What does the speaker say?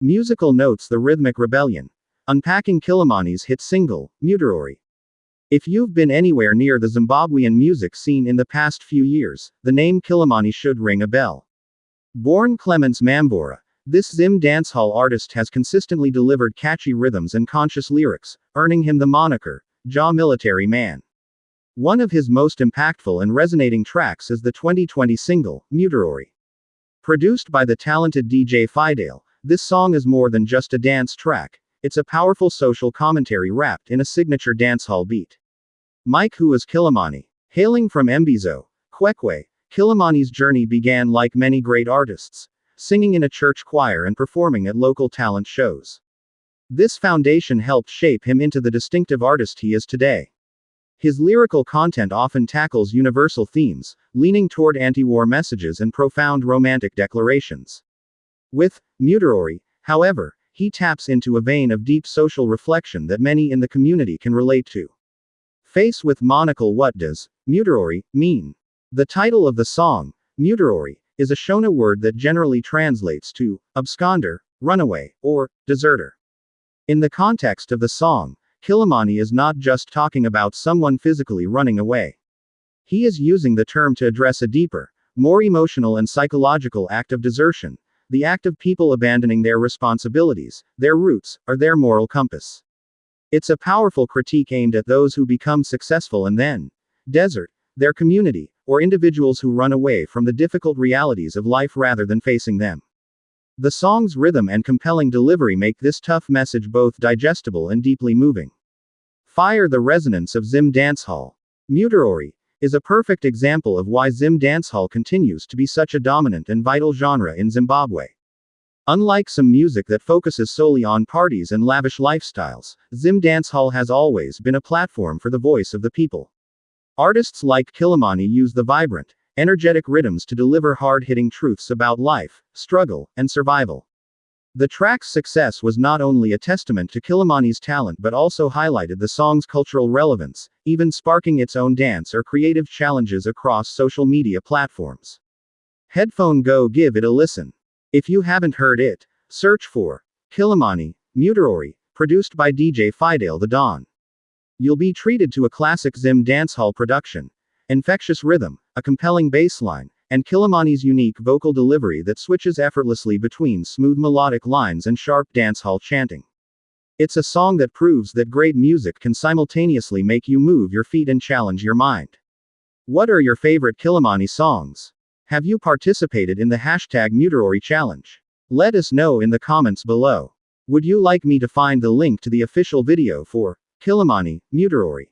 Musical notes: the Rhythmic Rebellion. Unpacking Kilamani's hit single, Mutorori. If you've been anywhere near the Zimbabwean music scene in the past few years, the name Kilamani should ring a bell. Born Clemence Mamvura, this ZimDancehall artist has consistently delivered catchy rhythms and conscious lyrics, earning him the moniker, Jah Military Man. One of his most impactful and resonating tracks is the 2020 single, Mutorori. Produced by the talented DJ Fidel, this song is more than just a dance track, it's a powerful social commentary wrapped in a signature dancehall beat. Mike, who is Kilamani, hailing from Mbizo, Kwekwe, Kilamani's journey began like many great artists, singing in a church choir and performing at local talent shows. This foundation helped shape him into the distinctive artist he is today. His lyrical content often tackles universal themes, leaning toward anti-war messages and profound romantic declarations. With Mutorori, however, he taps into a vein of deep social reflection that many in the community can relate to. Faced with moniker: what does Mutorori mean? The title of the song, Mutorori, is a Shona word that generally translates to absconder, runaway, or deserter. In the context of the song, Kilamani is not just talking about someone physically running away. He is using the term to address a deeper, more emotional and psychological act of desertion, the act of people abandoning their responsibilities, their roots, or their moral compass. It's a powerful critique aimed at those who become successful and then desert their community, or individuals who run away from the difficult realities of life rather than facing them. The song's rhythm and compelling delivery make this tough message both digestible and deeply moving. Fire: the resonance of ZimDancehall. Mutorori is a perfect example of why ZimDancehall continues to be such a dominant and vital genre in Zimbabwe. Unlike some music that focuses solely on parties and lavish lifestyles, ZimDancehall has always been a platform for the voice of the people. Artists like Kilamani use the vibrant, energetic rhythms to deliver hard-hitting truths about life, struggle, and survival. The track's success was not only a testament to Kilamani's talent but also highlighted the song's cultural relevance, even sparking its own dance or creative challenges across social media platforms. Headphone: go give it a listen. If you haven't heard it, search for Kilamani, Mutorori, produced by DJ Fidel the Don. You'll be treated to a classic ZimDancehall production, infectious rhythm, a compelling bassline, and Kilamani's unique vocal delivery that switches effortlessly between smooth melodic lines and sharp dancehall chanting. It's a song that proves that great music can simultaneously make you move your feet and challenge your mind. What are your favorite Kilamani songs? Have you participated in the #Mutorori challenge? Let us know in the comments below. Would you like me to find the link to the official video for Kilamani, Mutorori?